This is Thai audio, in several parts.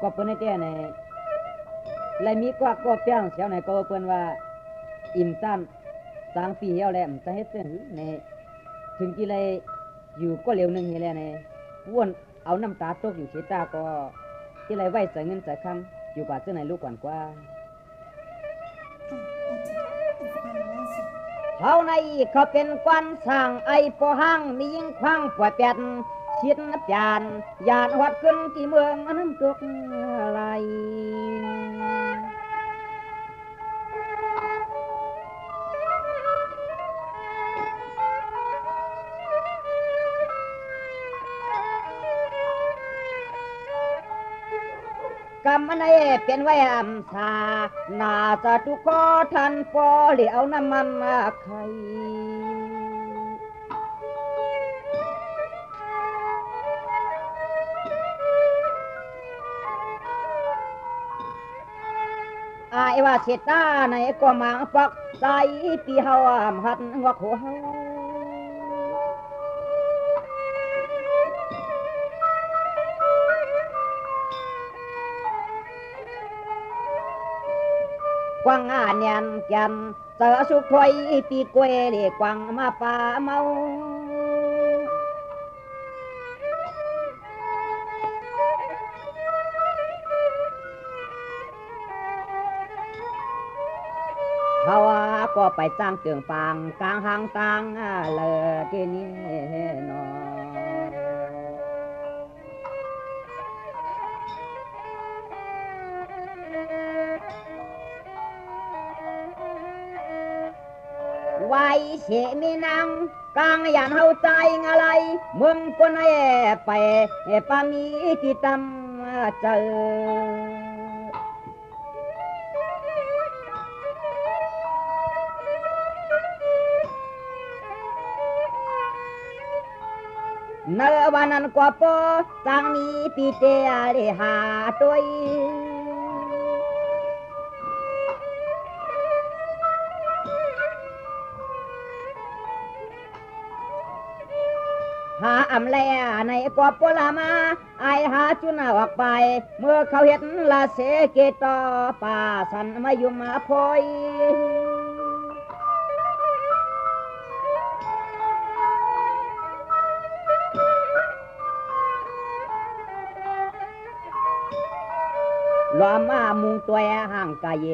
ก็เปิ้นได้ในและมีกว่าก็เปียงเสียวไหนก็เปิ้นว่าอิ่มซ้ำ3 ปีแล้วแหละมันจะเฮ็ดเส้นในถึงกี่เลยอยู่ก็เร็วนึงนี่แหละในว่นเอาน้ำตาตกอยู่ที่ตาก็ที่ไรไว้ใส่เงินใส่คำอยู่กว่าเจ้าไหนลูกก่อนกว่าเขาในเขาเป็นกวนสั่งไอ้ปอหังมียิงคว้างปวดแปดชิดนับยานยานวัดขึ้นที่เมืองน้ำตกไหลกำมันไอ้เป็นไว้อำสาน่าจะทุกข้อทันพอเหลียวน้ำมันมาไข่อายว่าเสตาในก็มังปักใจปีเฮาหัดหัวโขเฮากวางอาเนียนยันเจอสุขถอยปีกวยเรียกวางมาป่าเมาเขาก็ไปจ้างเตืองปางกลางหางตังเลยที่นี่นอไว้เสมีนางกลางยานเฮาใจอะไรมึงคนไอ้ไปปามีที่ตำเจอเนื้อวันนั้นกว่าปอสังมีปีเตอริหาตัวหาอำแลในกว่าปลามาไอหาจุนออกไปเมื่อเขาเห็นลาเสเกตอป่าสันมายุมาพอยล้อมมามุงตัวห่างกาย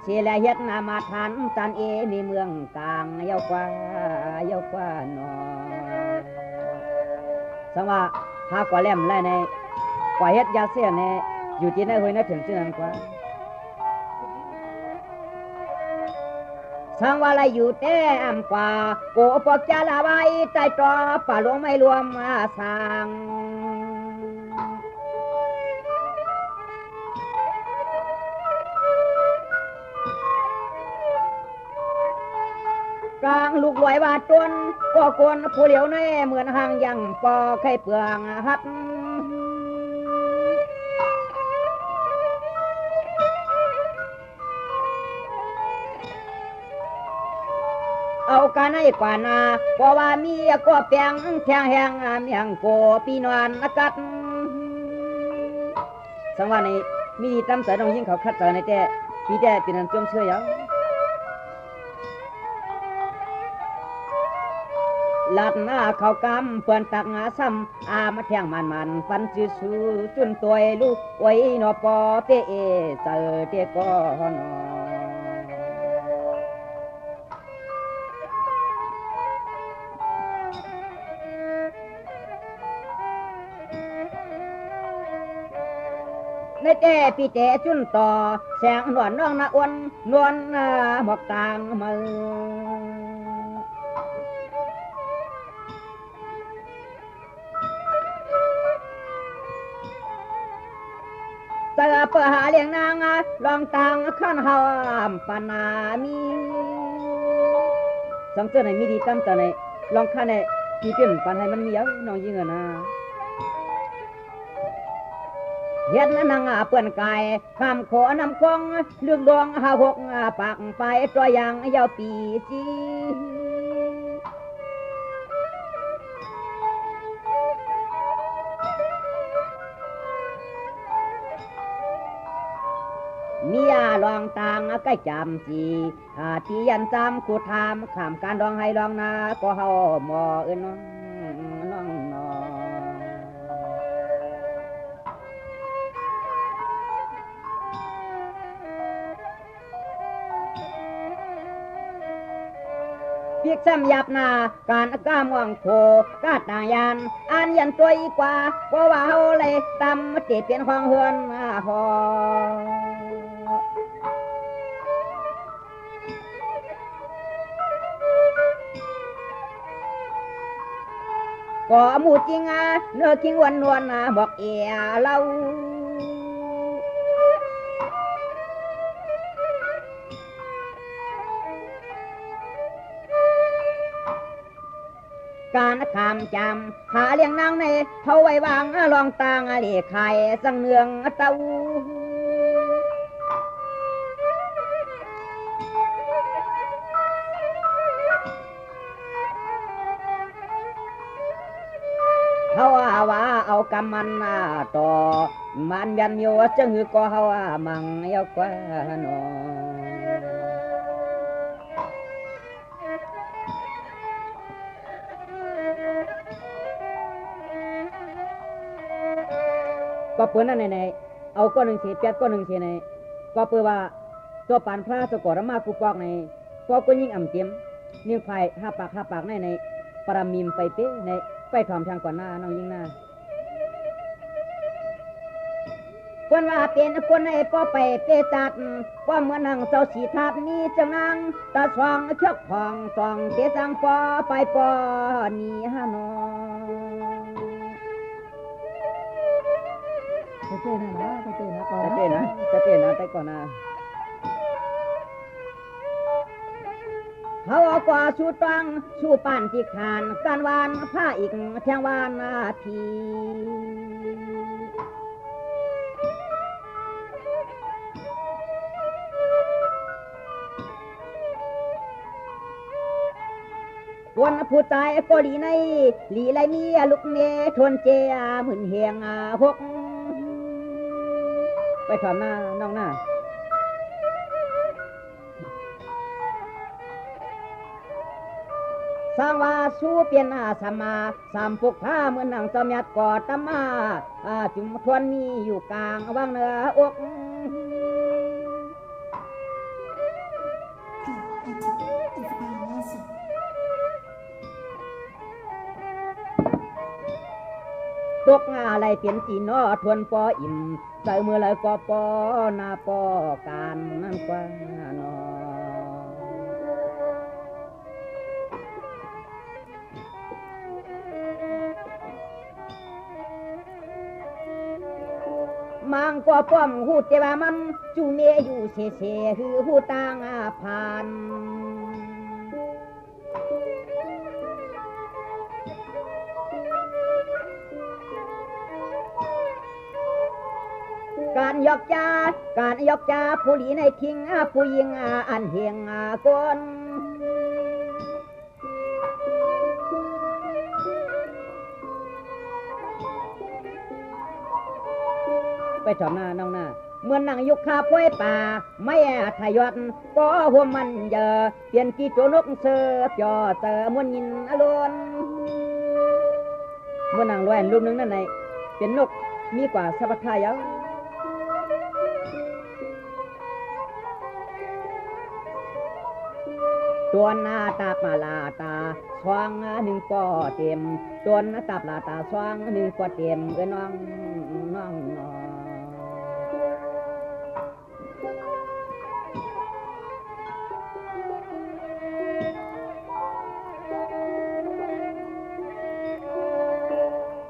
เสียและเฮ็ดนามาทันจันเอมีเมืองกลางเยาวกว่านอสังว่าหากว่าแหลมไล่ในกว่าเฮ็ดยาเสียในอยู่ที่ในห้วยนั้นถึงนั้นกว่าสังว่าไรอยู่แต่อำกว่าโกปอกจะละไว้ใจตอป่าหลวงไม่รวมมาสังกลางลูกลอยวาดต้นก็กวนผู้เหลียวในเหมือนหางยังปอไข่เปลืองหัดเอากันให้กว่านาเพราะว่ามีก็เปียงแทงแหงเมียงโกปีนวนกัดสังวันนี้มีตำเสนองยิ่งเขาคัดเจอในแต่ปีแต่ปีนั้นจมเชื่อยังลัดหน้าเขากำเปื่อนตักงาซ้ำอามาแทงมันฟันจื้อจุนตัวลูกไว้นอปอเตเอเจอเตกอนอในเต้ปีเตจุนต่อแสงนวลน้องนาอ้วนนวลหมอกกลางมือเจอเปิดหาเลี้ยงนางลองตังขั้นหามปานามีสังเกตในมีดีตั้มแต่ในลองขั้นในที่เปลี่ยนปันให้มันมีเยอะน้องยิงนะเฮ็ดนางเปื่อนกายข้ามขอนำคงเลือกดวงหกปากไปตัวอย่างยาวปีจี ลองต่างใกล้จำสีที่ยันจำคูทามขามการลองให้ลองนาก็เฮาหมอน้องน้องน้องเพียกซ้ำหยับหน้าการก้ามว่างโคกาต่างยานอันยันตัวอีกว่าเพราะว่าเฮาเลยตำเจ็ดเปลี่ยนของเฮือนหอก็หมูจริงเนื้อจริงวันนวลบอกเอียเราการคำจำหาเลี้ยงนางในเขาไว้วางลองตางเหลี่ยไข่สังเนืองเต้าเขาว่าเอากำมันต่อมันยันโยจึงก็เขามังยกว่าน้อก็เปิดนั่นในเอาก้อนหนึ่งเสียแปดก้อนหนึ่งเสียในก็เปิดว่าตัวปานพระสกอรมากุปอกในพอก็ยิ่งอ่ำเจียมยิ่งไผ่ห้าปากในปรามิมไปเป๊ะในไปถอมทางก่อนหน้าน้องยิ่งหน้าคนว่าเป็นคนในป้อไปเปจัดป้อเมื่อนั่งเจ้าสีทับนี้จะนั่งตาสว่างเชือกผ่องส่องเตสังป้อไปป้อนี่ฮะน้องจะเต้นนะจะเต้นนะก่อนจะเต้นนะแต่ก่อนนะเขาเอากว่าชูตังชูป่านที่ขานการวานผ้าอีกแทงวานทีวันผู้ตายก็ลีในหลีไรมีลูกเมทวนเจียหมื่นเฮียงหกไปถอนหน้าน้องหน้าสร้างว่าสู้เปลี่ยนสมาสามปุกผ้าเหมือนหนังจอมยัดกอดตำมาจุมทวนมีอยู่กลางว่างเนื้ออกตกอะไรเปลี่ยนจีนอทวนปออิ่มใส่มือเลยก็ปอหน้าปอการนั่นกว่านอมังก็ป้อมหูเจว่ามันจูเมอยู่เสคือหูต่างผ่านการยกจาผู้หลีในทิ้งผู้ยิงอันเฮียงก้นไปถอมหน้าน้องหน้าเมื่อนั่งยุคคาพ้วยป่าไม่ทายอดก็หัวมันเยอะเปลี่ยนกี่โจนกเสือปยอเตอมวนยินอล้วนเมื่อนั่งลอยลูกนึงนั่นไหนเป็นนกมีกว่าสัพพทายะตัวหน้าตาปลาตาสว่างหนึ่งก็เต็มตัวหน้าตาปลาตาสว่างหนึ่งก็เต็มน้อง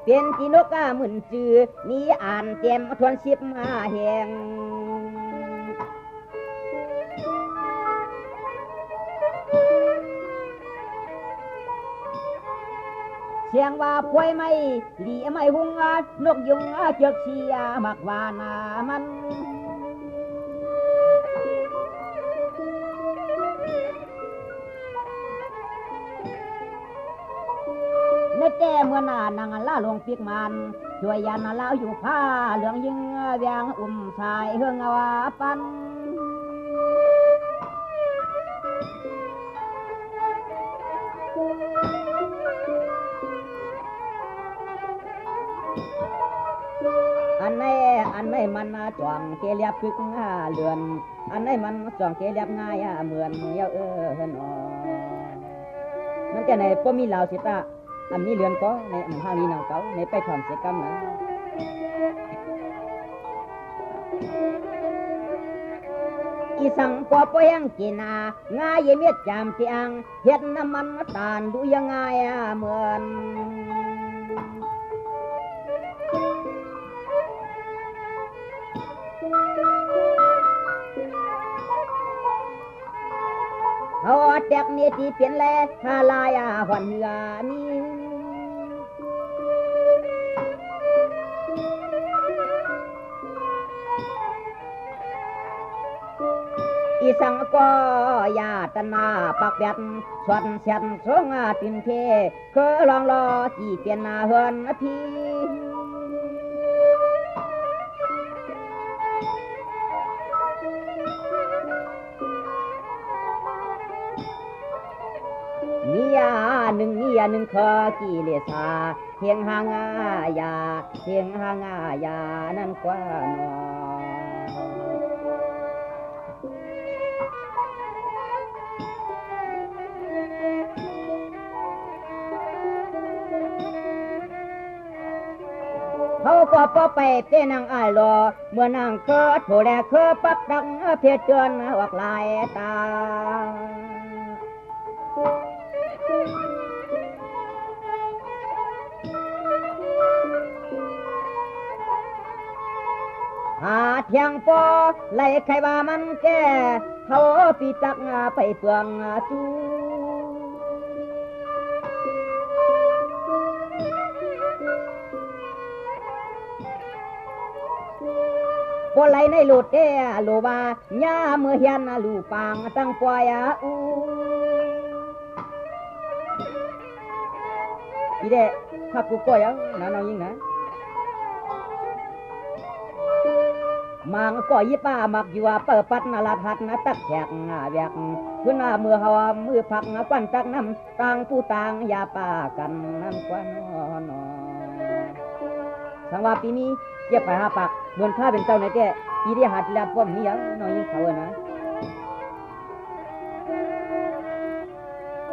เป็นจีนกหมื่นจือมีอ่านเต็มทวนชิบมาแหงเสียงว่าพวยไม่หลีไม่หุงนกยุงเจือกเชียมักวานามันในแต่เมื่อนานางล่าลงปีกมันช่วยยันลาวอยู่ผ้าเหลืองยิงแวงสายเฮืองปัน อันไหนมันจ่องเกลียบคึกเลือนอันไหนมันจ่องเกลียบง่ายเหมือนเยาหนอนั่นแต่ในบ่มีลาวสิตาอันมีเลือนก็ในห้างนี้นางเก่าในไปถอนเสียกรรมนะอีสังปอปยังกินง่ายเมียจามเตียงเฮ็ดน้ำมันตาลดูยังไงเหมือนเขาแตกนี่ที่เปลี่ยนแลทาลายหวันเหือมีอีสังก็ยาตนาปักแบดสวนเสียนสงตินเทเคอลองรอที่เปลี่ยนเฮือนพี่มียาหนึ่งขอกิเลสาเพียงหางายาเพียงหางายานั่นกว่านอเขาก็พอไปเป็นนางอ้ายรอเมื่อนางเกิดโผล่เคอปักดังเพชรเตือนออกลายตาหาเทียงปอไล่ใครว่ามันแก่เขาปีตักไปเปลืองจูพอไล่ในหลุดเด้หลูว่าย่าเมื่อเฮียนลูปางตั้งปอยอูอีเด้ขับกูก้อยนะน้องยิงนะมังก็ยิป้ามักอยู่ว่าเปิดปัดนาลาทัดนะตักแขกแวกขึ้นเมื่อเฮามือผักควันตักน้ำต่างผู้ต่างยาป้ากันนั่นกว่านอสังว่าปีนี้เก็บไปหาปากเหมือนข้าเป็นเจ้าในแก่ปีที่หัดแล้วป้อมนี้ยังน้องยิงเขานะ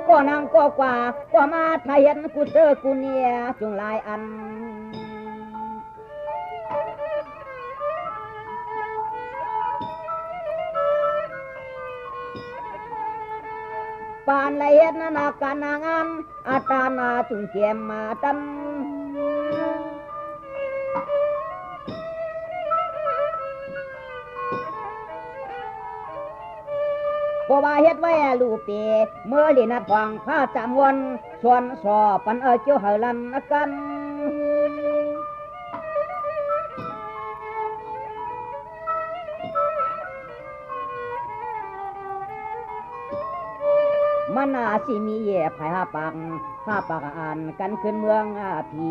ก็นางก็กว่าก็มาไทยเห็นกูเจอกูเนี่ยจงลายอันปานละเอียดนาการนางานอาตานาจุงเกียมมาตันเพราะว่าเฮ็ดไว้ลูกเปเมื่อลีนัดฟังข้าจำวันส่วนสอบปันเจ้าเฮลันกันมันสิมีแย่ภายหาปังข้าปากอ่านกันขึ้นเมืองพี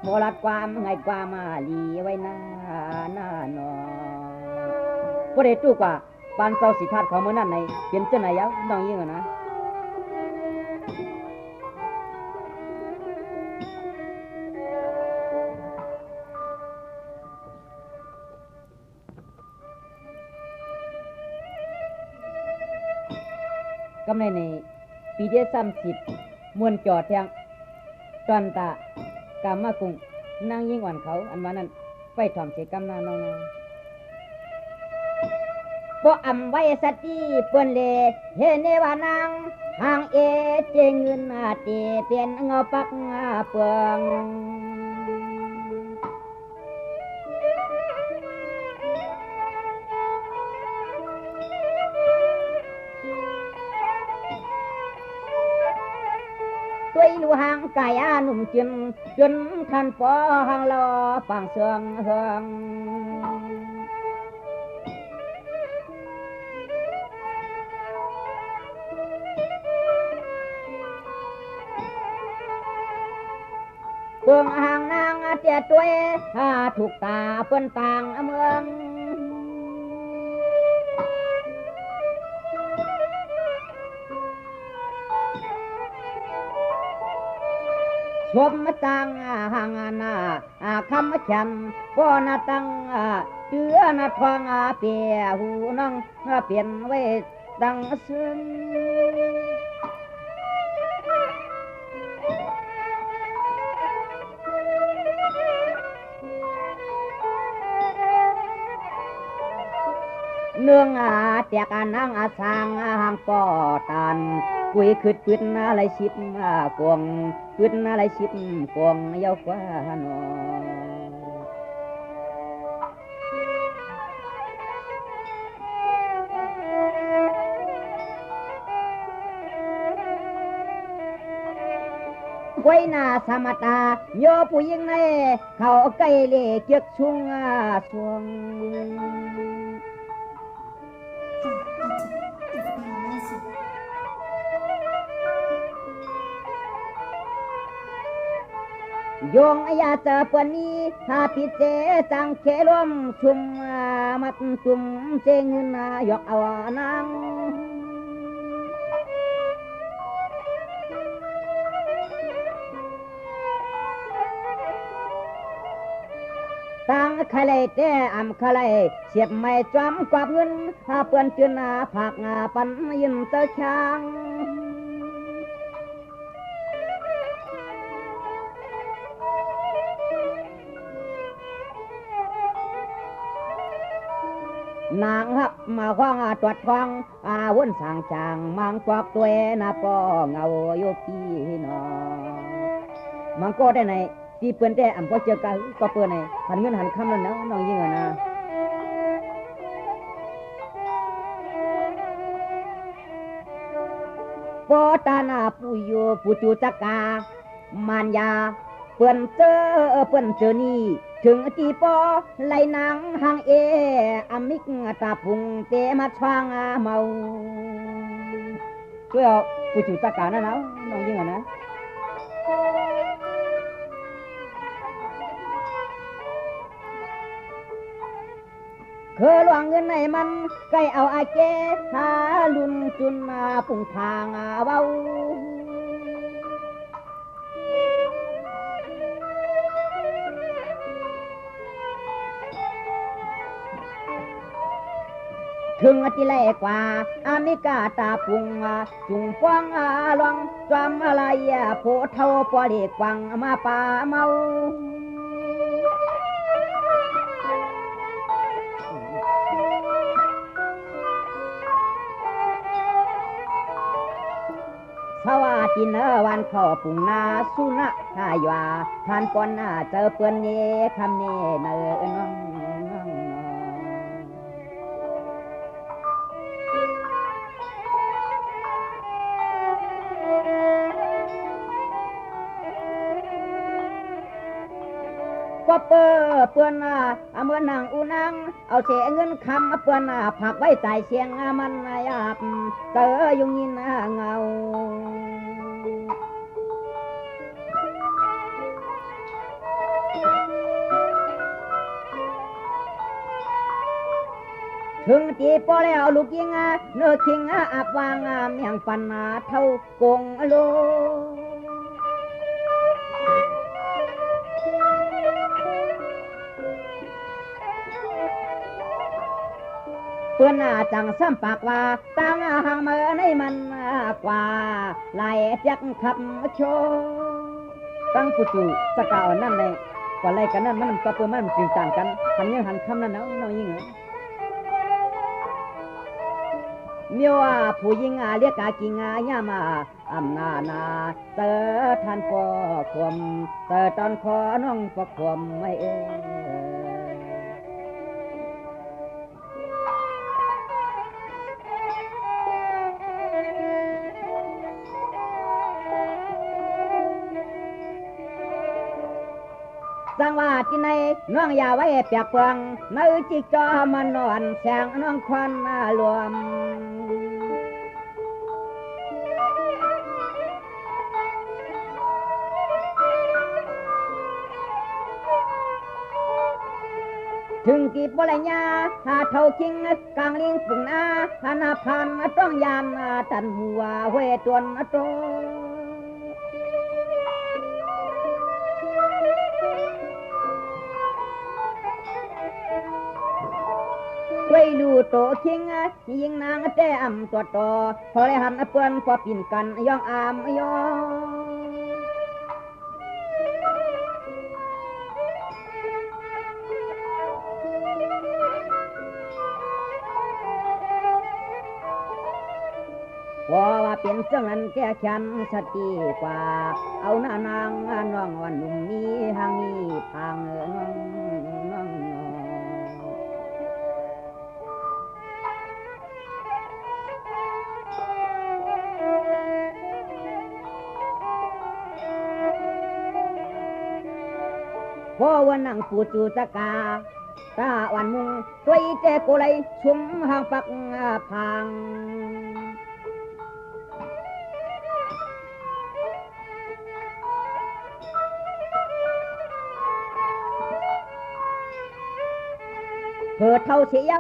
โมรัดความไงความลีไว้หน้านอบ่ได้ตู้กว่าปานเจ้าสิทัดของมื้อนั้นในเป็นจังไหนยังน้องยิงนะกำในปีเดีย30มวนจอดแทงตอนตากามมากุงนั่งยิ่งหวันเขาอันว่านั้นไปถ่อมเสียกำนาน้องพออำไว้สติเปิ้นเลเฮเนว่านางห่างเอเจงเงินเตเป็นเงาปักเปืองตัวลูหางกายหนุ่มจนทันปอหางรอฟังเสืองเฮืองเบื้องห่างนางเตียตัวถูกตาเปิ้นต่างเมืองส มตังหางนาคำฉันก็นาตังเดือนาทองเปียหูน้องเปลี่ยนไว้ดังซึ่งเนื่องแตกนางสร้างหางปอตันกุยขึ้นปืนอะไรชิบกวงปืนอะไรชิบกวงเยาวกว่านไว้หน้าสมตาโยผู้ยิงในเขาไก่เล่เกียกชุงสวงโยงอยาเจอปวนนี้ถ้าพิเจจังเคลมชุมมัดจุมเจงนายกเอานังตั้งคลายเตะอำคลายเสียบไม่จอมกวาดเงินเปื่อนจืนผักปันยินเตะช่างนางฮับมาคว้างตรวจทองวนสั่งจางมังกวักตัวปอเงาอยู่พี่น้องมังก็ได้ไหนที่เปิ้นได้อำพอเจอกันก็เปิ้นไหนหันเงินหันคำนั่นนะน้องยิ่งนะปอตานาปุโยปุจุจักกามานยาเปิ้นเจอนี่ถึงตีปอไหลนางหางอมิกตาพุงเตมาช่างเมาช่วยเอาปุจุจักกานะน้องยิ่งนะเคยหลวงเงินในมันใกล้เอาอาเกหาลุนจุนปุ่งทางเบาถึงที่แรกกว่ามิกาตาปุงจุงป้องลองจอมอะไรโพเท่าปอเด็กวังมาป่าเมาสวัสดีเนวันขอปุ่งนาสุนะทายว่าท่านปอนเจอเปื่อนเย่คำเน่เนน้องก็เปื่อนเมื่อนางอูนังเอาเสเงินคำเปื่อนผักไว้ใส่เสียงมันหยาบเจอยุงยินเงาถึงจีปอแล้วลูกยิงเนื้อคิงอับวางเมียงปันเท่ากงโลเพื่อนจังซ้ำปากว่าตั้งหางมือในมันกว่าไหลจักขับโชตั้งผู้จูสกาวนั่นเลยกว่าไรกันนั่นมันก็เพื่อมันจริงต่างกันหันเงี้ยหันคำนั่นน้องยิ่งเมียวผู้ยิงเรียกกิงยามาอำนาเตอท่านปอควมเตอตอนขอน้องปอควมไม่สังว่าที่ในน้องอย่าไว้เปียกเปลืองในจิกจอมันนอนแสงน้องควันรวมถึงกีบอะไรญาหาเท่าคิงกลางลิงปุ่งนาหานาพันต้องยานตันหัวเวตวนโต โตคิงยิงนางแต่อำตัวต่อพอเลยหันเปื้อนพอปิ่นกันย่องอามย่องพอว่าเป็นเจ้านั้นแก่ฉันสติกว่าเอาหน้านางน้องวันหนุ่มนี้ทางนี้ทางน้องพอวันนั่งปูจูตะกาตาวันมุงตัวอีเจโกเลยชุมหางปักพังเพื่อเท่าเสีย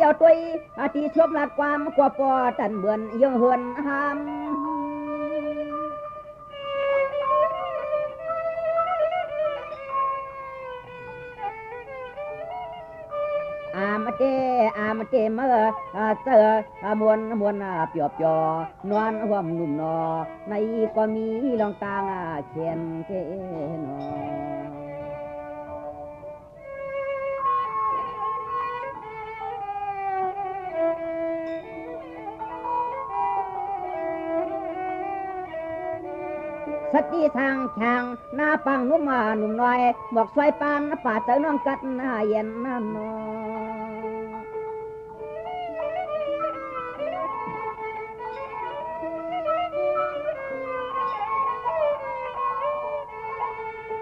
วตัวอาทิชบลัดความกว่าปอตันเบือนยังเหือนหามอามเจเมื่อเจอมวนเปียบยอนวลห่วมหนุ่มนอในก็มีลองตางเขียนเจนอสติทางช่างหน้าปังนุ่มหนุ่มน้อยหมอกสวยปานป่าเจอน้องกัดหน้าเย็นน้ำนอ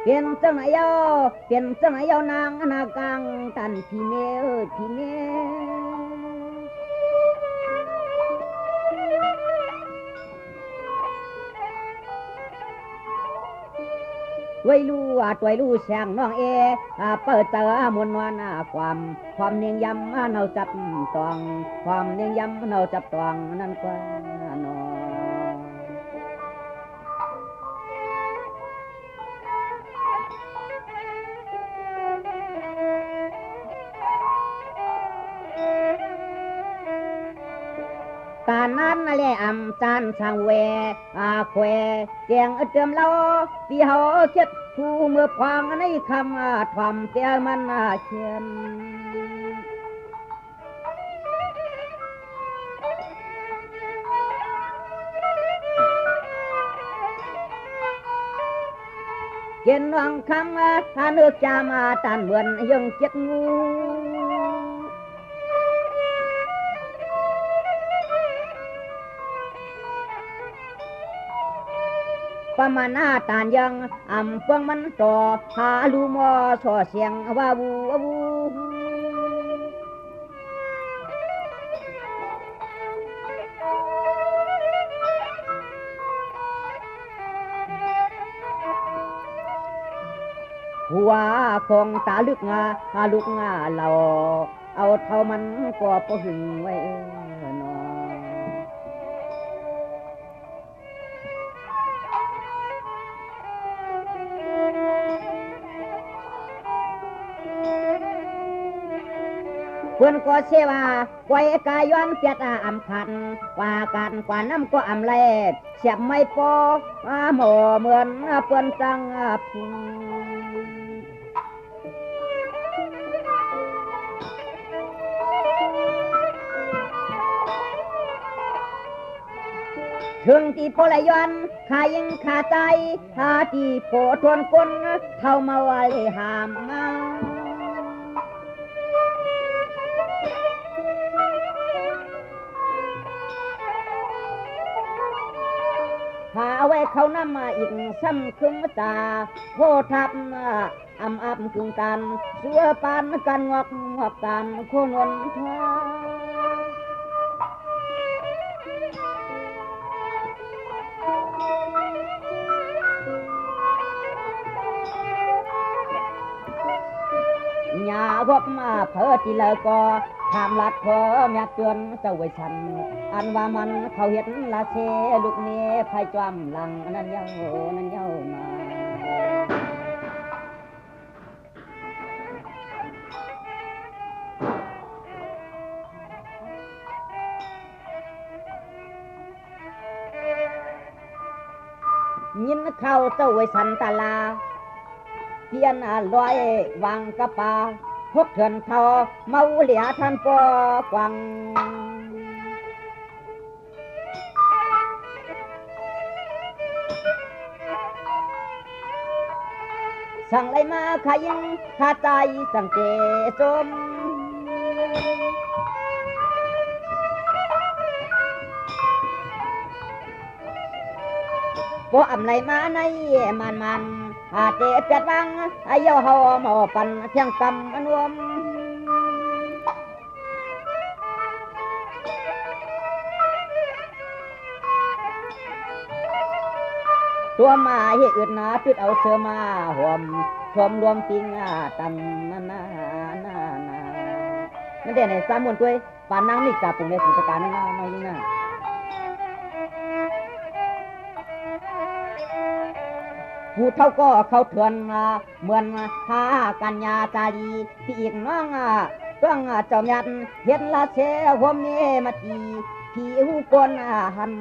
เป็นจังไหนเยานางนากางตันพี่เมพี่เมด้วยลู่ช่างน้องเปิดเตอมวนวันความเนียงยำเนาจับตองความเนียงยำเนาจับตองนั่นกว่านอการนั้นแหละอำจานสังเวแควเกียงเติมเล่าที่เขาเจ็ดผู้เมื่อควางในคำทำเตียมันเชียนเย็นวังคำเนื้อจามาตันเหมือนยังเจ็ดงูประมาณหน้าตานยังเฟืองมันต่อหาลูมอส่อเสียงว่าวูหัวคงตาลึกลูกเราเอาเท่ามันก็ปหึงไว้นอเพื่อนก็เชื่อว่าไว้กายย้อนเปียดอำคันว่าการกว่าน้ำก็อำเล่เสียบไม่พอหมอเหมือนเพื่อนจังพุงถึงที่โพลย้อนขายิงขาใจที่โพทวนก้นเท่ามาไว้หามมาหาไว้เขานำมาอีกซ้ำคึงตาโพทับอับคึงกันเสือปานกันงอกกันโคนวนทาหญ้าวบมาเพิดที่เลยก็ทำลัดเพิ่มอยากเตือนเจ้าไว้ฉันอันว่ามันเขาเห็นละเชลูกเนี้ไฟจอมหลังนั่นเย้ามา เข้าเจ้าไว้สันตลาเพียนลอยวังกระปาพบเถื่อนเทาเมาเหลียท่านปอกวังสั่งไรมาขยิงข้าใจสั่งเจสมพออำไรมาในมันเจเปียดวังอายุเฮาหมอปันเที่ยงกำอนวมตัวมาเฮ็ดอึดนาตึดเอาเสือมาห่วมชมรวมติงตันนานั่นเด่นในสามมวนตัวปานนางนี่กาปุ่งในสุสการนั่นน้อยยิ่งน่ะผู้เท่าก็เขาเถื่อนเหมือนหากัญญาตาดีที่อีกน้องต้องเจ้ายันเห็นละเชหัวเมมาตีที่หูกนหัน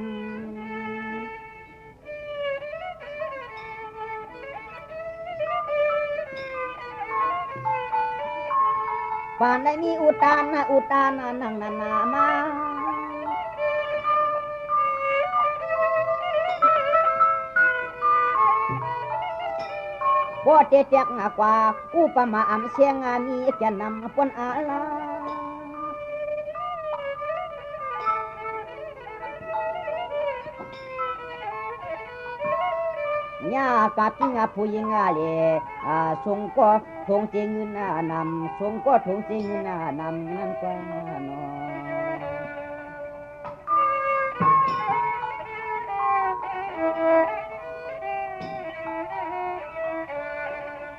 ป่านได้มีอุตานนั่งนามาบ่เจ็กกว่าอุปมาอำเสียงมีแก่นำปนอาลาญากะพิงผู้หญิงเลสงก็ทงเจงนำสงก็ทงเจงนำนั่นก็นอ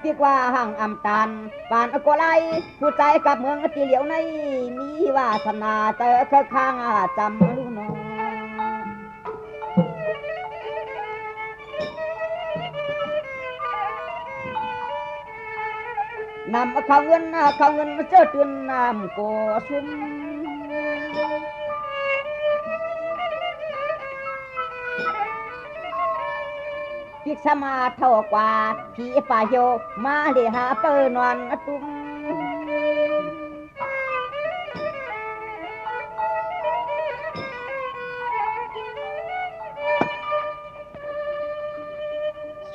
ดีกว่าห่างอำตานปานอโกไลผู้ใจกับเมืองตีเหลียวในมีวาสนาเจอข้างจำรู้นอนำเขาเงินมาเจอตื่นน้ำโกชุมพิกษมาเท่ากว่าพี่ป่าโยมาเลหาเปินอนตุ้ม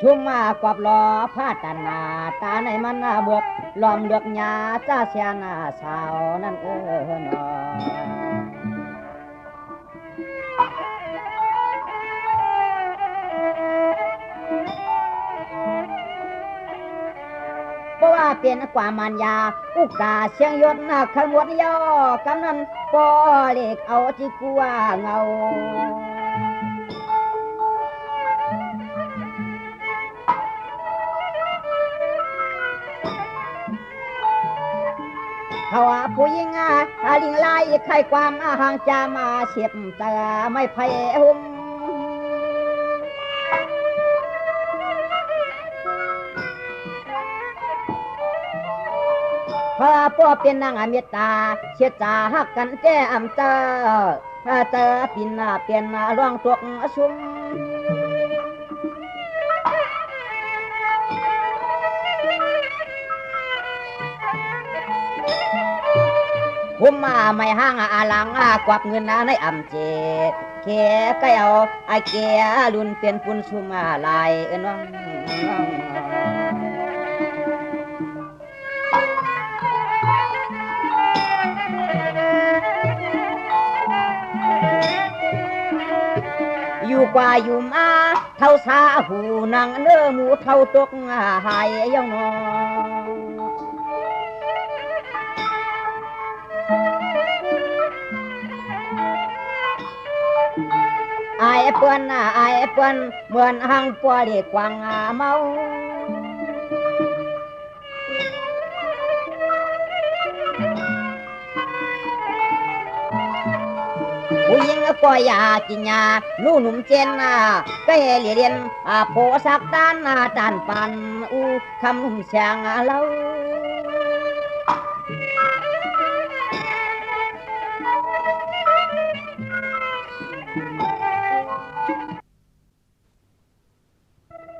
ชุ่มมากอบล้อผ้าตันนาตาในมันเบือกล้อมเลือกหญ้าจ้าเสียนาสาวนั่นนอเพราะว่าเป็นกว่ามันยาอุกาเสียงยศขมวดย่อกำนันปอเล็กเอาจิกัวเงาเขาผู้หญิงลิงไล่ไข่ความห่างจามาเฉียบแต่ไม่ไพ่หุ่มพระพ่อเป็นนางเมตตาเชียจาหักกันแจ้อำเจอถ้าเจอปินเปลี่ยนร่องตกชุ่มผมมาไม่ห้างหลังกวักเงินในอำเจแค่ก็เอาแก่ลุนเป็นปุ่นชุมลายน้องอยู่กว่าอยู่มาเท่าสาหูนางเนื้อหมูเท่าตกหายยังนอไอ้เปิ้นเหมือนหังปัวเด็กกวางเมาผู้หญิงก็อยากกินยานู่หนุ่มเจนก็เรียนโพสักด้านจานปันคำนุ่มเสียงเล่า ผ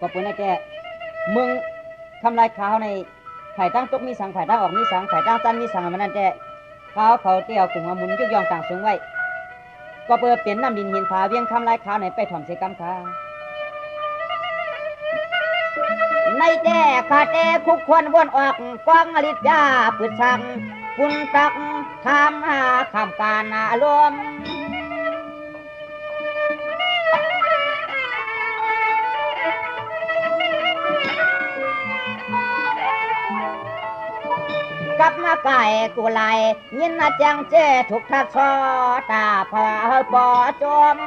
ก็เป็นได้แก่มึงทำลายข้าวในไผ่ตั้งตกมีสังไผ่ตั้งออกมีสังไผ่ตั้งจันมีสังมันนั่นแต่ข้าวเขาเตี้ยวกลุ่มหมุนยุกยองต่างสูงไว้ก็เปิดเปลี่ยนน้ำดินหินผาเวียงทำลายข้าวในไปถ่อมเสกรรมข้าในแต่ขาแต่คุกควรวนออกกองอริยาปืดสังปุ่นตักทำหาคำการอารมณ์กับมาไก่กุไลยินนาจังเจทุกทัศตาพาปอจม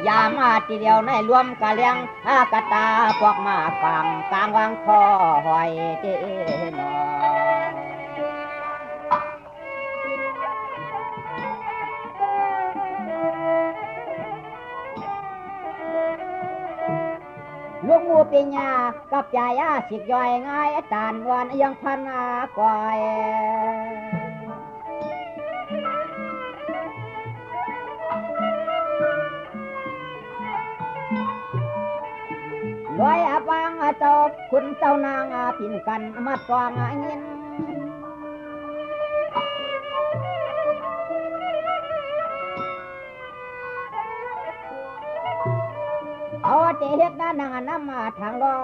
ยามาทีเดียวในรวมกะเลียงอากาตาพวกมาฟังกลางวางคอหอยเจนอลูกมูปิญญากับยายาสิกย่อยง่ายตานวันยังพันก่อยลอยอาปังเจ้าคุณเจ้านางปิ่นกันมาตวงยินเอาเจเฮ็ดนางน้ำมาทางรอ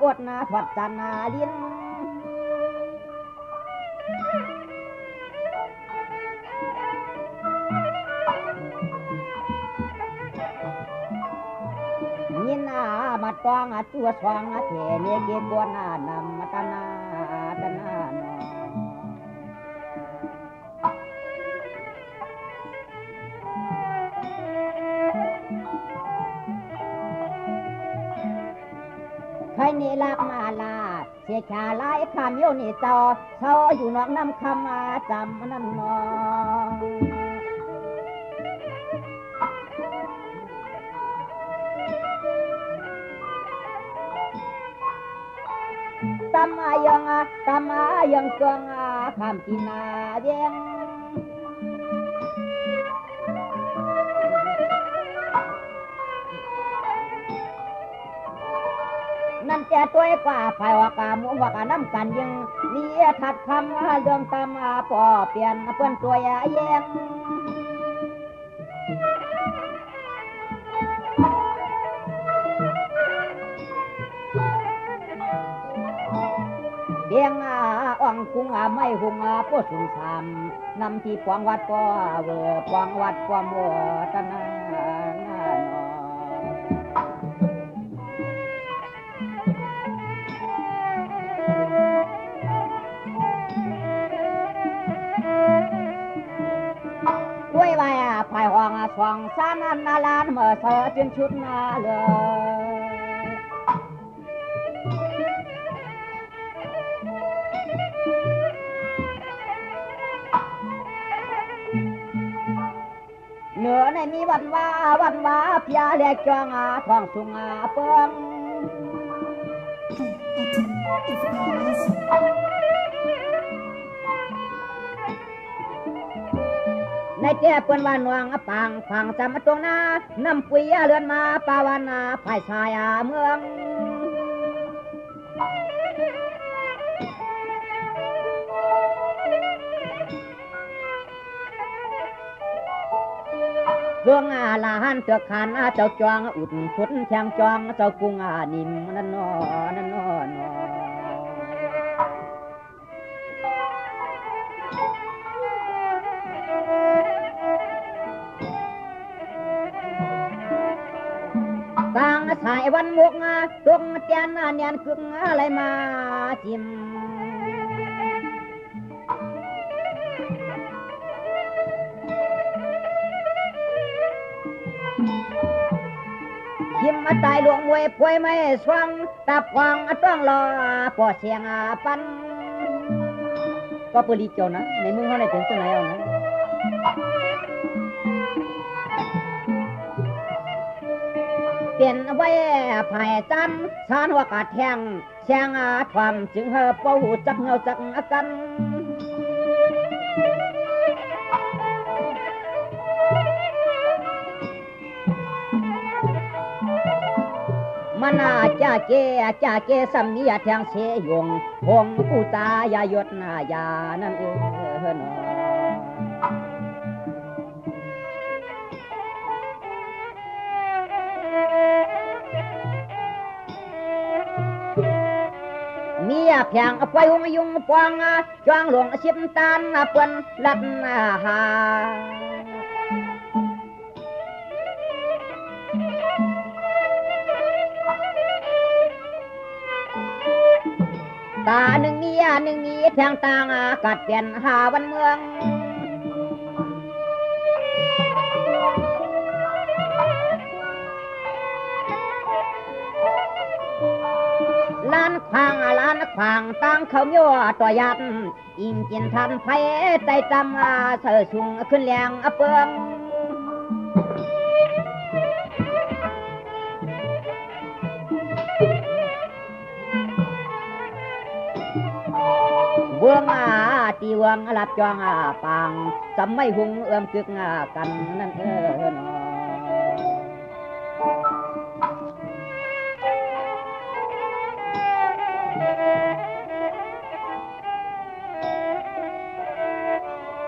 อดนาทอดจันนาลิ้นยินมาตวงตัวสว่างเทเนเกกวนานำตนาตนาโนใครนี่ลักมาลาเสียชาลายคำโยนี่เจ้าเขาอยู่นอกน้ำคำมาจำนั่นนอตำมายังเกงคำกินาเดียงนั่นแก่ตัวกว่าไฟว่ากามุว่ากาน้ำกันยังนี่ถัดคำเรื่องตามปอเปลี่ยนเปิ้นตัวแยงเบียงอ่องกุ้งไม่หุงผู้สุนทรนำที่ปวงวัดก็เวอปวงวัดความวัฒนาด้วยว่าภายห้องสองสามนาลานเมื่อเธอจึงชุดมาเลยเหนือในมีวันว่าเพียเรียกจองท้องสุงเปิ้งในแก่เปิ้นว่านวงปังฟังจำตรงหน้าน้ำปุยเลือนมาปาวานาภายชายเมืองเรื่องลาหันเตือกขันเจ้าจวงอุดชุดแทงจองเจ้ากุ้งนิ่มนั่นนอตั้งสายวันมุกตรงเตียนเนียนกึ่งอะไรมาจิ้มยิ้มมาตายหลวงมวยป่วยไม่สว่างตับควางต้องรอปอเสียงปันก็ปืนเกี่ยวนะในมือเขาในถึงตัวไหนเอานะ เปลี่ยนไว้ภายจำสานว่ากาดแทงแชงความจึงเป้าจักเงาจักกันมันจ่าเกสัมมีแทงเสยงหงกูตายายดนายานั่นนอมีเพียงไปหุงยุงปวงจวงหลวงชิมตานเปิ้นลัดหาตาหนึ่งมีแทงต่างกัดเปลี่ยนหาวันเมืองล้านขวางตั้งเขาโย่ตัวยัดอิงจินทันไฟใจจำเสือชุงขึ้นแรงเปืองเวืองตีเวืองหลับจองปังจำไม่หุงเอื้อมกึกกันนั่นนอ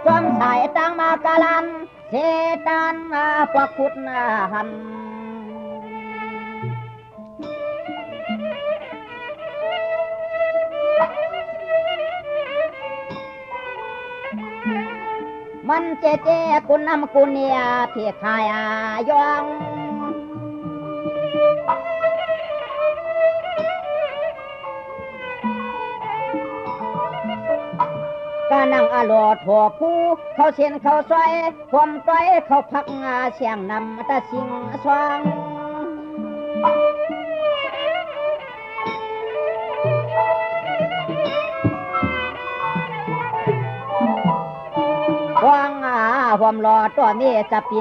จอมสายตั้งมากาลันเสตันพวกขุดหันมันเจกุนนำกุนเนียเพียขายยองกานังอลอดหัวผู้เขาเสียนเขาซอยความต้อยเขาพักเสียงนำตะสิงสว่างวางความรอตัวเมจะปิ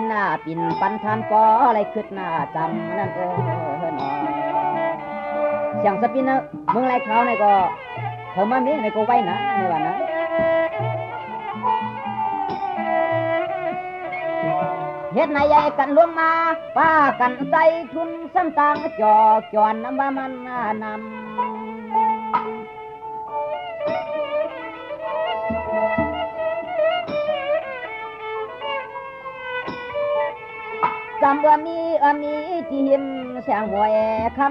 นปันทันปออะไรขึ้นจำนั่นนอเสียงสปินเมืองไรเขาในก็เธอมาเมียในก็ไว้นะในวันนั้นเฮ็ดนายใหญ่กันลวงมาป้ากันใจทุนซ้ำต่างจอนน้ำว่ามันนำจำว่ามีที่หิมเสียงหวยคำ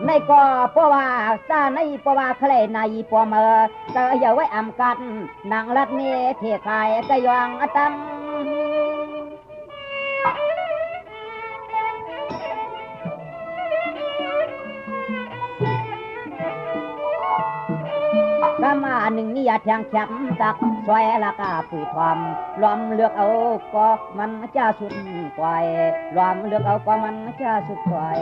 ในก็เพราะว่าซาในเพราะว่าใครในปอมเตออย่าไว้อำกันนางรัดเมเทขายกะยองตำกามาหนึ่งนี่อย่าแทงแคมตักซอยละกาปุ๋ยทอมล้อมเลือกเอาก็มันจะสุดปล่อยล้อมเลือกเอาก็มันจะสุดปล่อย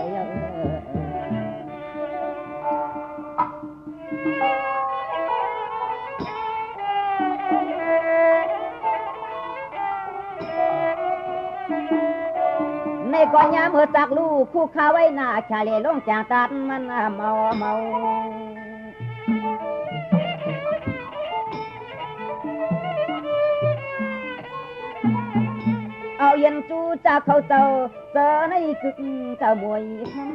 ในก่อนยามเมื่อจากลูกคู่ข้าไว้หน้าชาเลลงจางตัดมันเมาเอาเย็นจูจากเขาเจ้าเจอในกึกเจ้ามวยคำ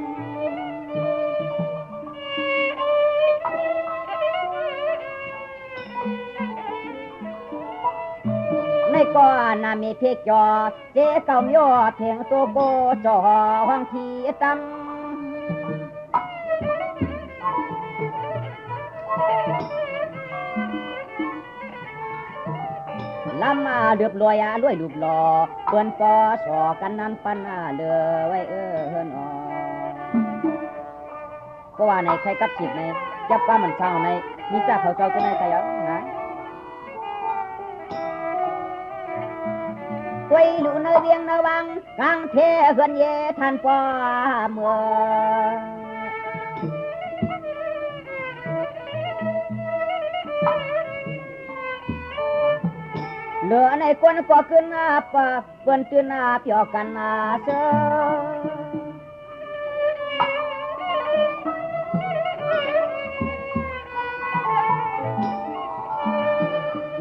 ในก่อนมีเพกจอเจ๊เก่าโยเพียงตัวโบจอห้องที่ตั้งลำมาเดือบลอยรวยลูกหล่อเปิ้นปอสอกันนั้นปันเลือไว้นอก็ว่าในใครกับจิตในยับว่ามันเศร้าในมีจ้าเขาเจ้าก็ในแต่ยังนะไว้ลูเนเวียงเนวังกลางเทเฮือนเยทันปอเมื่อ เหลือในคนก็ขึ้นปะเปิ้นตื่นเปียกันเสือ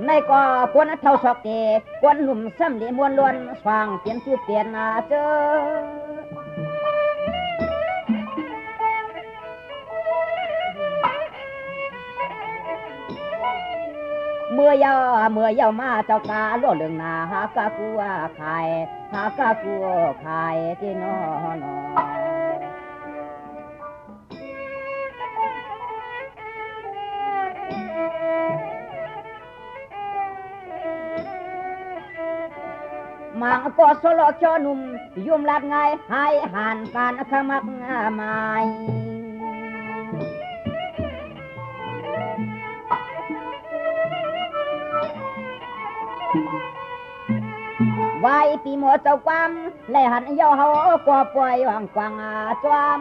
ในก็คนเท่าชอกเตคนหนุ่มซ้ำเหลี่ยมวนล้วนสว่างเปลี่ยนชื่อเปลี่ยนเจอเมื่อยาวมาเจ้ากาโลเรื่องนาหากากูขายหากากูขายที่นอนมังก็สโลชอนุ่มยุ่มลัดไงให้หันการขมักไม้ไว้ปีหมดเจ้าความเลยหันย่อเขาก็ปล่อยว่างกวางจวม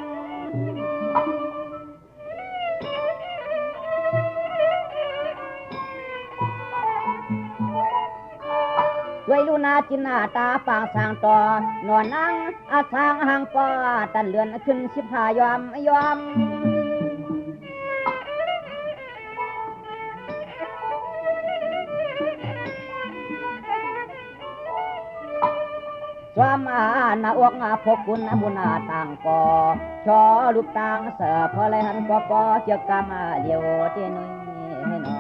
ด้วยลูนาจินาตาปางสางต่อนอนนั่งอาทางห่างปอตันเลือนขึ้น15ยอมสวามนาอวกพกคุณบุญต่างปอชอลูกต่างเสือพอเลยหันปอเจียกามเดียวเจนุยให้นอ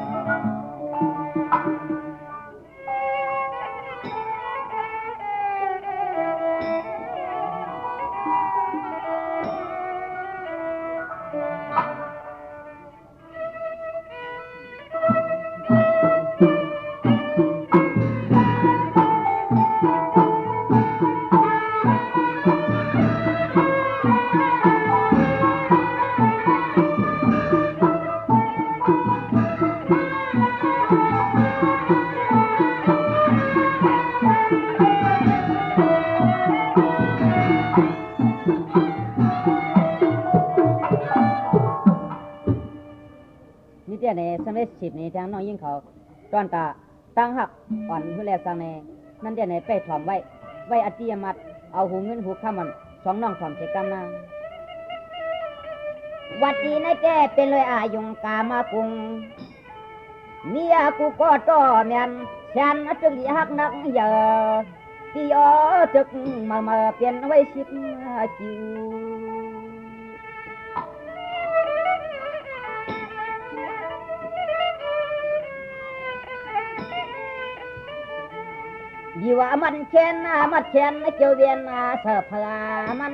ในสมัยสิบนี้ทางน้องยิ่งเขาตอนตาตั้งหักอ่อนผู้แลสังในนั่นเดี๋ยวไหนไปถอมไว้อติยมัดเอาหูเงินหูข้ามันสองน้องถอมเสกรรมนาวัดดีนะแกเป็นเลยอายุงกามากุงเมียกูก็ต่อแม่นฉันจึงหักนักเยอะที่อ๋อจึกมาเปลี่ยนไว้ชิดจิวดีว่ามันเช่นมัดเช่นเจ้าเวียนเสือพลามัน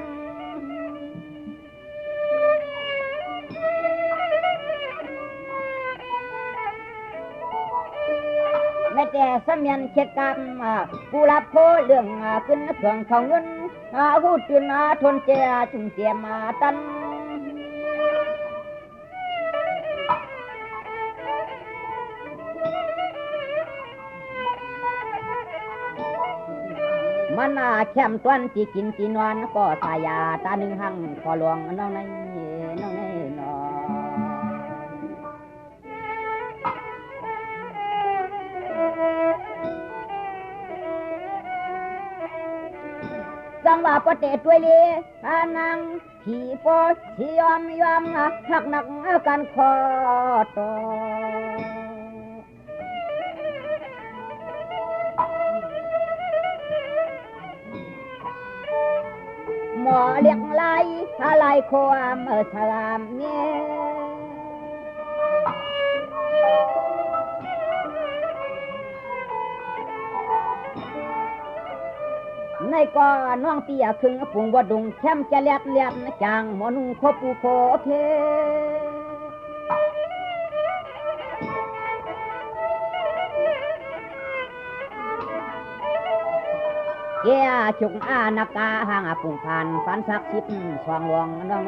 ในแต่สมัยเช็ดกรรมผู้รับโพเรื่องขึ้นเครื่องเขาเงินหูตื่นทนเจ้าจุ่มเจียมาตันมันแคมต้นที่กินที่นอนก็สายาตาหนึ่งหังขอหลวงน้องในนอจังว่าประเทศด้วยเลยนังที่ปอที่ยอมหักหนักกันคอต่อหมอเลี้ยงไหลอะไรความสลามเนี่ยในก่อน้องเปียคึงปุ่งบดุงแคมจะเลียดจางหมอนุ่งคบปูโคเพเกียจุกนากาหางปุ่งผ่านฟันสักชิบสว่างวงน้อง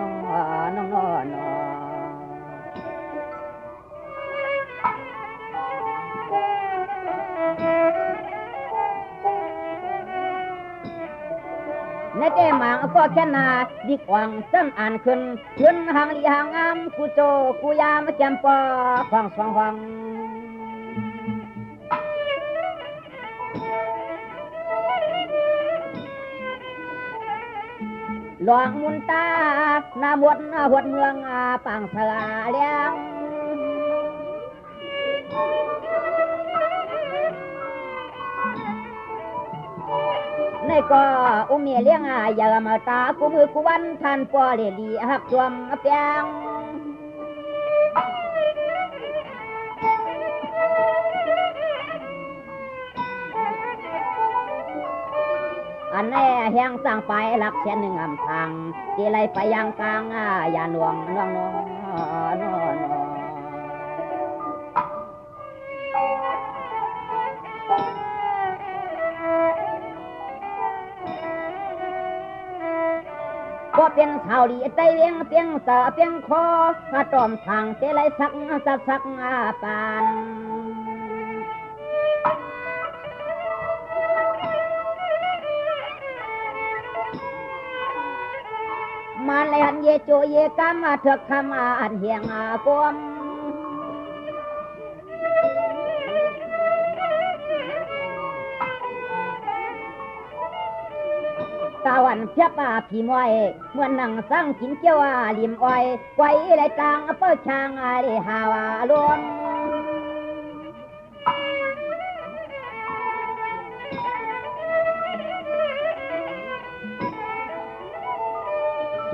ในแก่หมางก็แค่นาดีกว่างซ้ำอ่านขึ้นหางลีหางามกูโจกูยามแจมปอฟังสว่าง หลวงมุนตาหน้าหมดหวดเมืองปังเสือเลี้ยงในก็อุ้มเมียเลี้ยงอย่ามาตากูมือกูวันท่านปอเลลีหักจวมเปียงอันแน่แห้งสั่งไปหลักเสียนหนึ่งทางที่ไรไปยังกลางอย่าหน่วงน้องน้องก็เป็นชาวดีใจเลี้ยงเตียงเสือเตียงคอตอมทางที่ไรสักปานมาเลหันเยโจเยกามาเถือกขมาอันเฮียงกวมตะวันเพียบพี่มวยเมื่อนั่งสั่งกินเจียวลิมอ้อยไว้ไรต่างเปิดช่างได้หาวลวง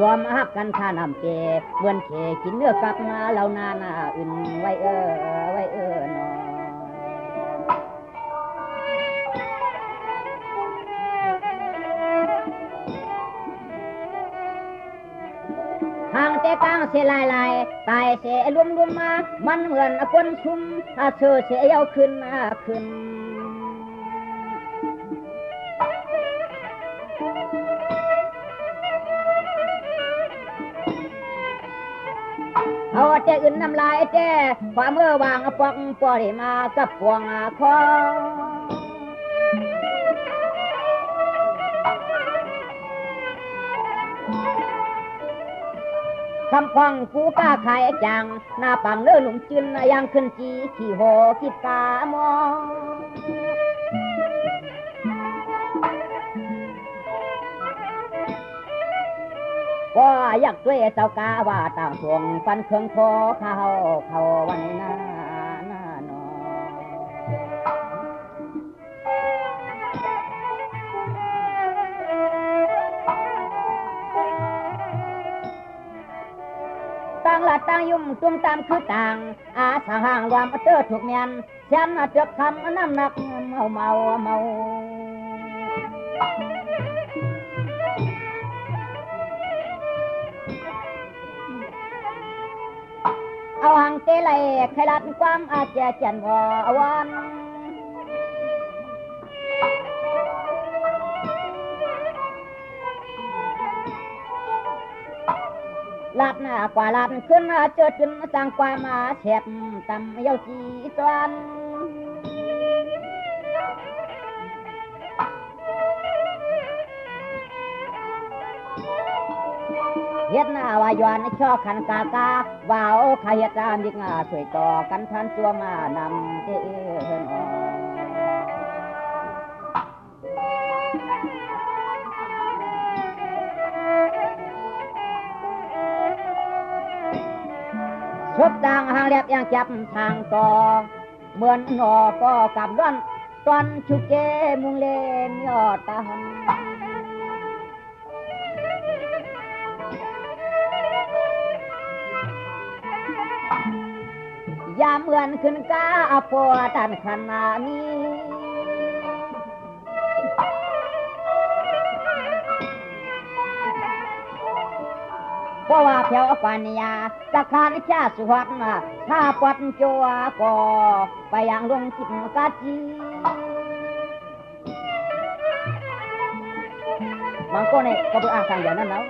รวมหักกันท่านำเกเมื่อนเขกินเนื้อกับเหล่านาอื่นไว้นอห่างแต่กลางเสียลายตายเสียรวมมามันเหมือนคนชุมเชื่อเสียเอาขึ้นเอาแต่อื่นน้ำลายแต่ความเมื่อวางปองปอได้มากับพวงคอคำพองกูกล้าขายจังหน้าปังเลื่อหลุมจืนยังขึ้นจีขี่โหกิดกามองก็อยากด้วยเจ้ากาว่าต่างช่วงฟันเครื่องคอเขาวันหน้านอต่างละต่างยุ่มตุ้มตามคือต่างอาสาห่างรวมเตอถูกเมียนฉันเจือกคำน้ำหนักเมาเอาหางเตะไหลใครรัดความอาจจะจันววันลาดหน้ากว่าลาดขึ้นเจอจนสร้างความมาเฉียบตำเยาจีตวนเฮ็ดหน้าว่าย้อนช่อขันกากาว่าวขายตามยิงสวยต่อกันทันตัวมานำเดินชบต่างหางเรียบยังจับทางต่อเหมือนหนอก็กับด้วนตอนชุกเจมุงเลมยอดตาหันยามเมือนขึ้นกาปวดตันขนานี้เพราะว่าแถวปานิยาตะคานชาสุวัตนะถ้าปวดจัวก็ไปยังลงจิตกาจีบางคนเนี่ยก็เพิ่งอ่านสั่งอย่างนั้นแล้ว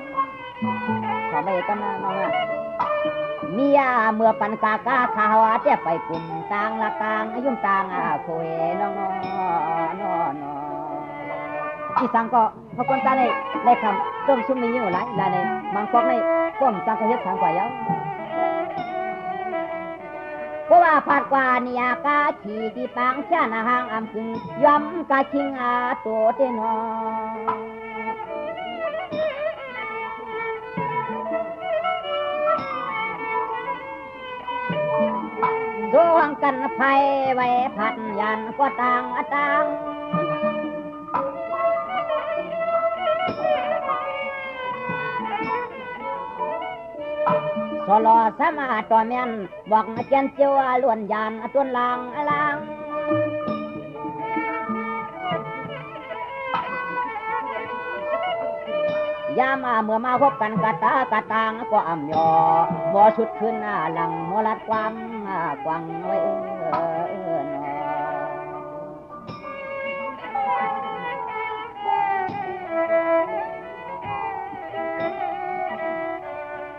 ขอไม่กันนะน้องอ่ะเมียเมื่อปันกากาขาวเจ้าไปกลุ่มต่างละต่างยุ่มต่างคุยน้องที่สั่งก็พอคนตาในคำต้มซุ่มมีอยู่หลายในบางพวกในก้มสั่งกระเฮ็ดทางกว่าเยอะเพราะว่าผาดกว่านี่กาขี่ที่ปังชาหน้าห้างอำพึงย้อมกาชิงตัวเตนอ ดวงกันภัยไว้พันยันก็ต่างสลอสมาตัวแม่นบอกเจียนเจียวล้วนยันต้นลางยามาเมื่อมาพบกันกะตางก็อ่ำยอบ่ชุดขึ้นหลังมลัดความกวังไว้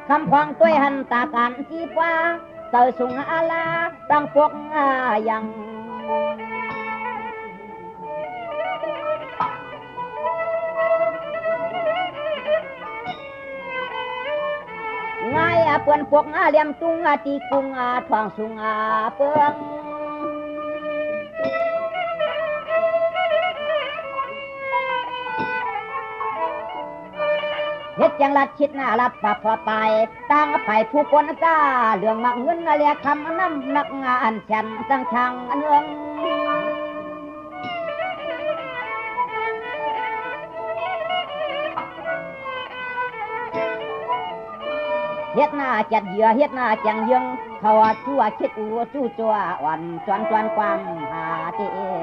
คำพองตัวหันตากันจีบว่าเต่าสุงอาลาตั้งพวกยังง่ายเปื่อนพวกเลี่ยมตุงตีกุงทองสุงเปืองเฮ็ดจังลัดคิดรับปะพอไปตั้งไปผู้คนกล้าเรื่องมักเงินเรียกคำน้ำนักงานฉันตั้งช่างเนืองเฮ็ดหน้าจัดเหยื่อเฮ็ดหน้าจังยังเขาชั่วคิดจู่จัววันจวนความหาเต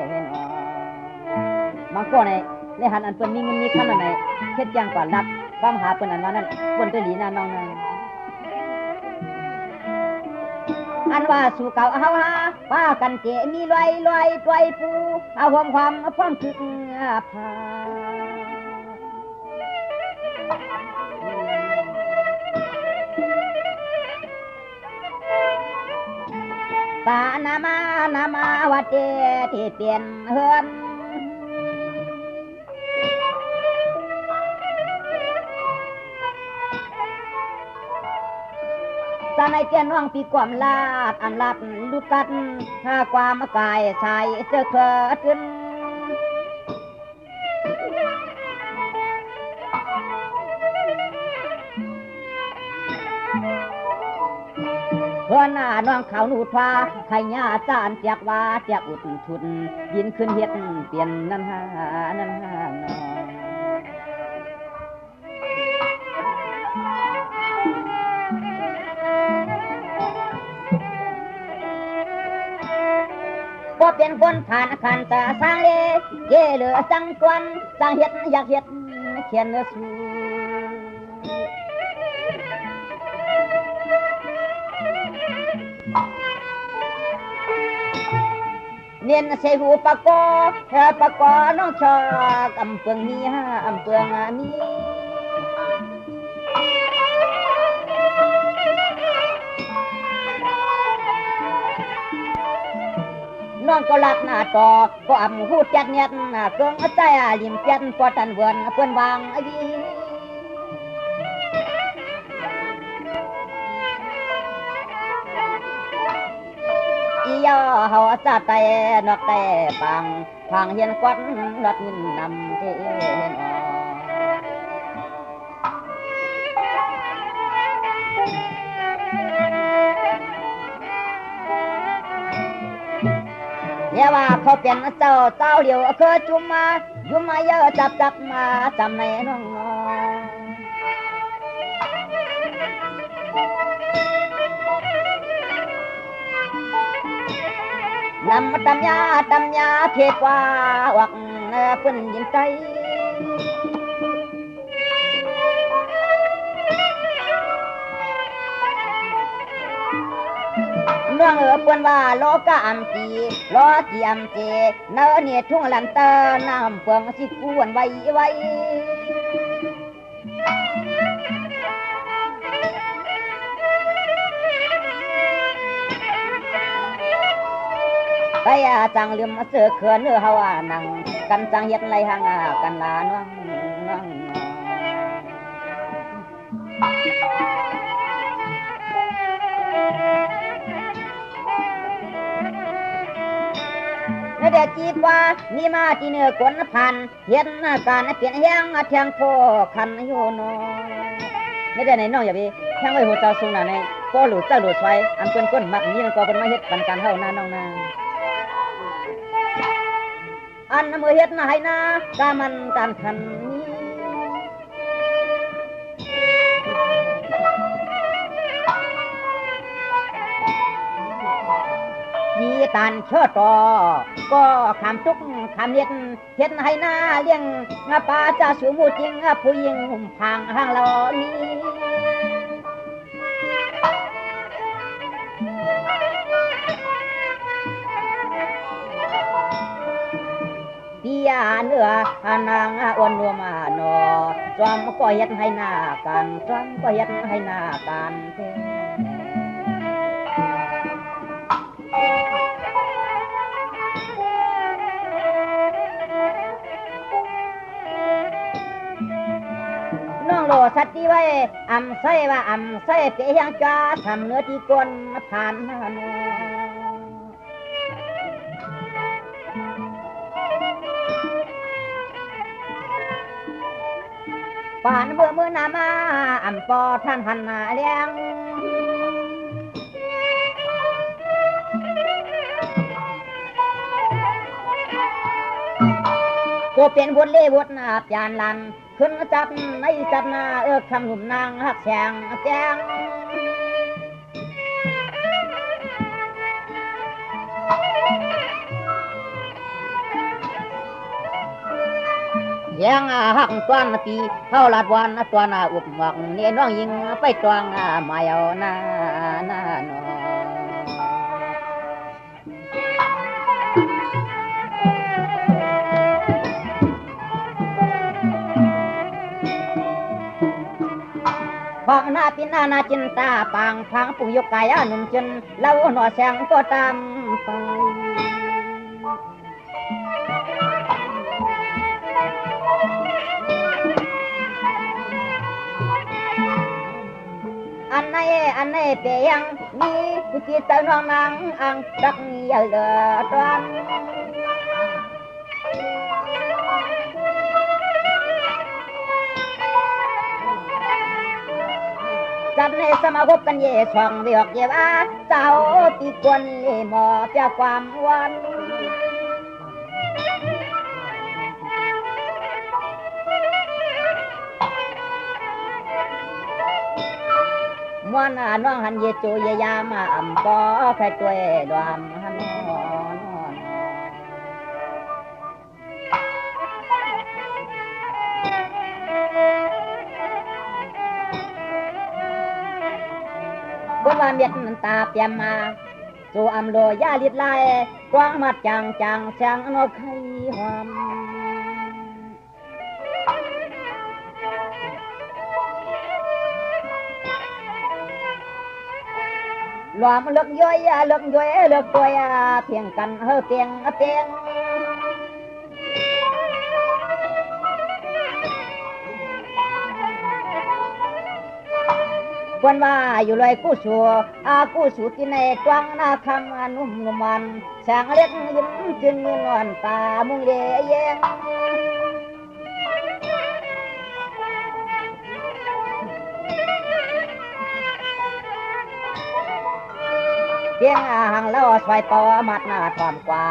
เห็นบางคนในหันอันเปิ้นมีเงินมีคำอันไหนเฮ็ดจังกว่ารับความหาเปิ้นอันว่านั้นเปิ้นตัวหลีน้องอันว่าสู่เก่าเฮาหาป้ากันเจมีลอยปล่อยปูเอาความถึกพาตานามาวัดเจที่เปลี่ยนเฮือนตาในเจน้องปีความลาดอันลัดลุกัดหาความกายใส่เสื้อเขิดขึ้นเพื่อนน้องเขาหนูทว่าไข่ยาจานเจียกว่าเจียกอุดทุนยินขึ้นเฮ็ดเปลี่ยนนั่นฮะน้องก็เป็นคนผ่านขันตาสร้างเลเย่เหลือสังกวนสร้างเฮ็ดอยากเฮ็ดเขียนเนื้อสูเนียนเสหูปะกอน้องชอกอำเปืองมีอำเปืองมีน้องก็ลักหน้าต่อก็อำหูจัดเนียดเครื่องใจลิมเปียนปอตันเวินเพื่อนวางไอ้ดีอีย่อเฮาจะแต่นอกแต่ปังพังเห็นควันรัดยินนำเห็นเดี๋ยวว่าเขาเป็นเจ้าเหลียวเคยจุ่มมาเยอะจับมาจำในน้องนำตำยาเทพว่าวักเพิ่นยินใจเนื่องเปิ้นว่าโลกะอัมจีโลจีอัมเจเนอเนี่ยทุ่งลันเตอน้ำเฟืองสิกวนไว้ไปจังลืมเสือเขื่อนเนื้อเฮานังกันจังเฮ็ดไรห่างกันลาน้องเด็กจีบว่ามีมาที่เนื้อกวนพันเห็นการเปลี่ยนแห้งแทงโพคันอยู่น้องไม่ได้ไหนน้องอย่าไปแทงไว้หัวเจ้าสูงหน่ะใน ปอหลุดเจ้าหลุดไฟอันเปิ้นก้นมักนี้ก็เปิ้นมาเฮ็ดปันกันเฮานาน้องนาอันมือเฮ็ดนาให้นากามันกันคันยีตันเชิดต่อก็คำทุกคำเฮ็ดให้นาเลี้ยงป่าจะสูมูจริงผู้หญิงหุ่มพังห้างเรานี้เตียเนื้อนางอ้วนนัวมาหนอจอมก็เฮ็ดให้หน้ากันจอมก็เฮ็ดให้หน้ากันน้องโลสัตว์ไว้อำใส่ว่าอำใส่เปียงจ้าทำเนื้อที่ก้นผ่านหน้าหนอป่านเบื่อมือนามาอ่ำปอท่านหันมาเลี้ยงกูเป็นบุญเล่บุญนาจานลันขึ้นจับในจับนาคำหนุ่มนางหักแฉงแจงยังหักตัวนาปีเท่าลาดวันตัวนาอุบหวังเนี่ยน้องยิงไปตวงมาเอาหน้าหน้านอฟังหน้าปินหน้าจินตาปางพังปุ่งยกกายหนุ่มจนเล่าหน่อแสงก็ตามไปอันไหนเปียงนี่กุจิตน้องนางอังดักเหลือตอนจับในสมาคบกันเย่ช่องเบียกเย่ว่าเจ้าปีกวนเล่หมอเปียความวันมวนน้องหันเยจูเยยามาอ่ำปอแค่ตัวดวมหันนอนบนว่าเม็ดมันตาเปียมมาจูอำโลยาลิดลายกวางมัดจังช่างนกไข่หอมหลอมเลือกย้อยเลือกตัวเพียงกันเพียงควรว่าอยู่เลยกู้สู่ที่ในกว้างหน้าคำนุ่มมันแสงเล็กยิ้มจึงเงินอ่อนตามุงเยงเพียงห่างแล้วสวยปอมัดหน้าตอมกว่า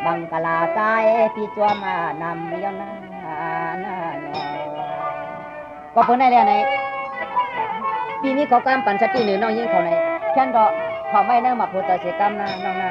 บังกลาใจพี่จัวมานำย้อนหน้าก็เพิ่นได้แล้วไหนปีนี้เขากำปั่นสติหรือน้องยิ่งเขาไหนฉันก็เขาไม่เนิ่งมาพูดแต่เสียกรรมนะน้องนะ